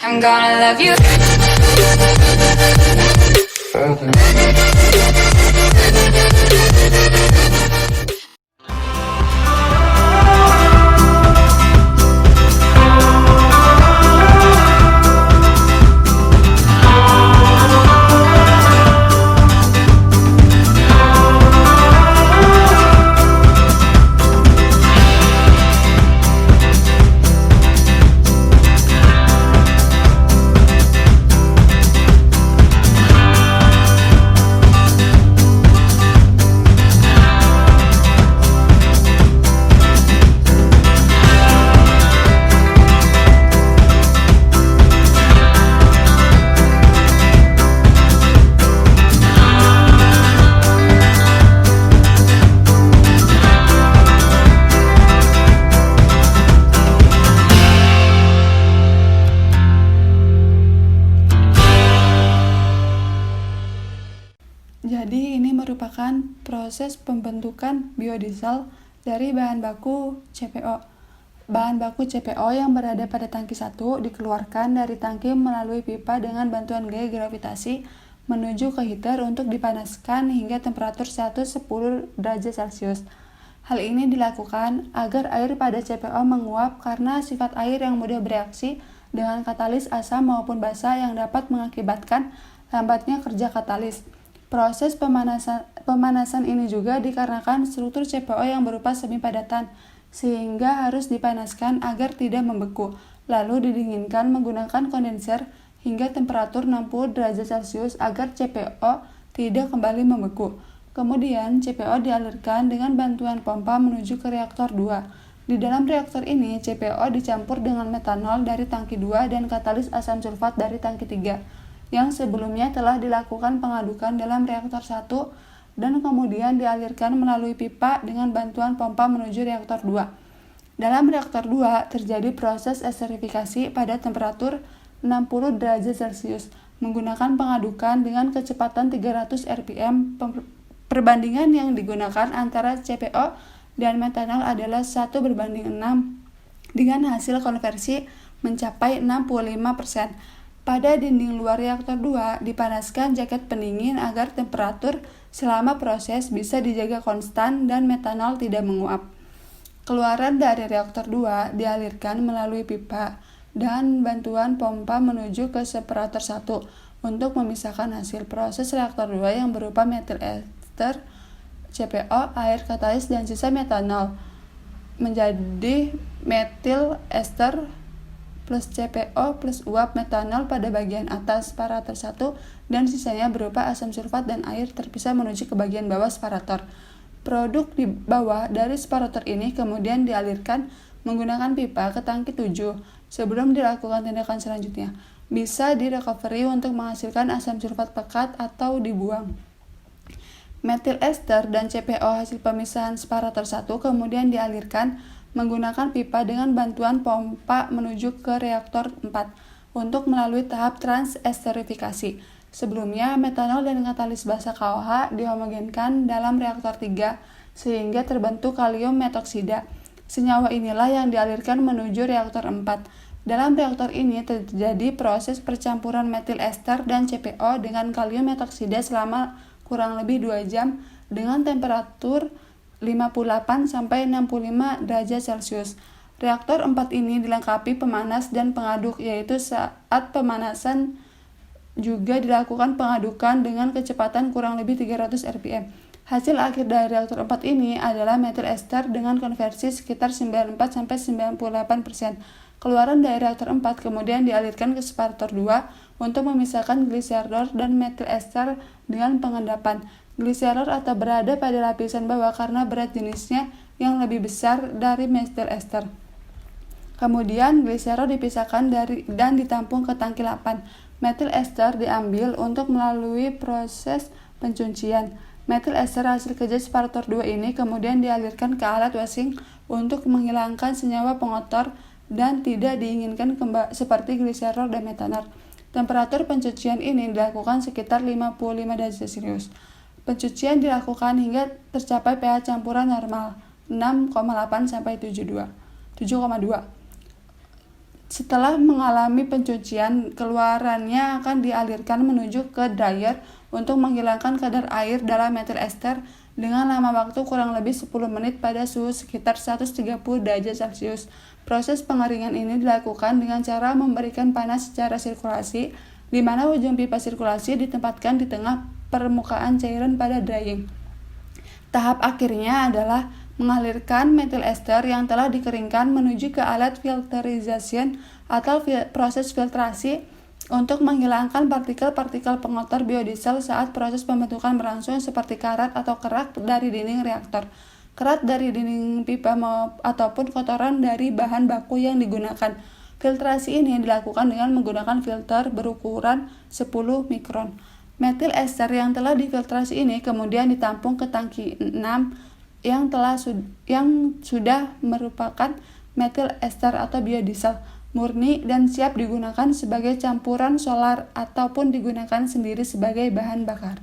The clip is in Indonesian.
I'm gonna love you. Jadi ini merupakan proses pembentukan biodiesel dari bahan baku CPO. Bahan baku CPO yang berada pada tangki 1 dikeluarkan dari tangki melalui pipa dengan bantuan gaya gravitasi menuju ke heater untuk dipanaskan hingga temperatur 110 derajat Celcius. Hal ini dilakukan agar air pada CPO menguap karena sifat air yang mudah bereaksi dengan katalis asam maupun basa yang dapat mengakibatkan lambatnya kerja katalis. Proses pemanasan ini juga dikarenakan struktur CPO yang berupa semi padatan, sehingga harus dipanaskan agar tidak membeku, lalu didinginkan menggunakan kondenser hingga temperatur 60 derajat Celcius agar CPO tidak kembali membeku. Kemudian CPO dialirkan dengan bantuan pompa menuju ke reaktor 2. Di dalam reaktor ini, CPO dicampur dengan metanol dari tangki 2 dan katalis asam sulfat dari tangki 3. Yang sebelumnya telah dilakukan pengadukan dalam reaktor 1 dan kemudian dialirkan melalui pipa dengan bantuan pompa menuju reaktor 2. Dalam reaktor 2 terjadi proses esterifikasi pada temperatur 60 derajat Celcius menggunakan pengadukan dengan kecepatan 300 rpm. Perbandingan yang digunakan antara CPO dan metanol adalah 1:6 dengan hasil konversi mencapai 65%. Pada dinding luar reaktor 2 dipanaskan jaket pendingin agar temperatur selama proses bisa dijaga konstan dan metanol tidak menguap. Keluaran dari reaktor 2 dialirkan melalui pipa dan bantuan pompa menuju ke separator 1 untuk memisahkan hasil proses reaktor 2 yang berupa metil ester, CPO, air katalis, dan sisa metanol menjadi metil ester plus CPO plus uap metanol pada bagian atas separator 1 dan sisanya berupa asam sulfat dan air terpisah menuju ke bagian bawah separator. Produk di bawah dari separator ini kemudian dialirkan menggunakan pipa ke tangki 7 sebelum dilakukan tindakan selanjutnya. Bisa direcovery untuk menghasilkan asam sulfat pekat atau dibuang. Metil ester dan CPO hasil pemisahan separator 1 kemudian dialirkan menggunakan pipa dengan bantuan pompa menuju ke reaktor 4 untuk melalui tahap transesterifikasi. Sebelumnya, metanol dan katalis basa KOH dihomogenkan dalam reaktor 3 sehingga terbentuk kalium metoksida. Senyawa inilah yang dialirkan menuju reaktor 4. Dalam reaktor ini terjadi proses percampuran metil ester dan CPO dengan kalium metoksida selama kurang lebih 2 jam dengan temperatur 58-65 derajat Celcius. Reaktor 4 ini dilengkapi pemanas dan pengaduk, yaitu saat pemanasan juga dilakukan pengadukan dengan kecepatan kurang lebih 300 rpm. Hasil akhir dari reaktor 4 ini adalah metil ester dengan konversi sekitar 94-98%. Keluaran dari reaktor 4 kemudian dialirkan ke separator 2 untuk memisahkan gliserol dan metil ester dengan pengendapan. Gliserol atau berada pada lapisan bawah karena berat jenisnya yang lebih besar dari metil ester. Kemudian gliserol dipisahkan dan ditampung ke tangki 8. Metil ester diambil untuk melalui proses pencucian. Metil ester hasil kerja separator 2 ini kemudian dialirkan ke alat washing untuk menghilangkan senyawa pengotor dan tidak diinginkan seperti gliserol dan metanol. Temperatur pencucian ini dilakukan sekitar 55 derajat Celcius. Pencucian dilakukan hingga tercapai pH campuran normal 6,8 sampai 7,2. Setelah mengalami pencucian, keluarannya akan dialirkan menuju ke dryer untuk menghilangkan kadar air dalam metil ester dengan lama waktu kurang lebih 10 menit pada suhu sekitar 130 derajat Celcius. Proses pengeringan ini dilakukan dengan cara memberikan panas secara sirkulasi, di mana ujung pipa sirkulasi ditempatkan di tengah permukaan cairan pada drying. Tahap akhirnya adalah mengalirkan metil ester yang telah dikeringkan menuju ke alat filterization atau proses filtrasi untuk menghilangkan partikel-partikel pengotor biodiesel saat proses pembentukan berlangsung seperti karat atau kerak dari dinding reaktor, kerat dari dinding pipa ataupun kotoran dari bahan baku yang digunakan. Filtrasi ini dilakukan dengan menggunakan filter berukuran 10 mikron. Metil ester yang telah difiltrasi ini kemudian ditampung ke tangki 6 yang sudah merupakan metil ester atau biodiesel murni dan siap digunakan sebagai campuran solar ataupun digunakan sendiri sebagai bahan bakar.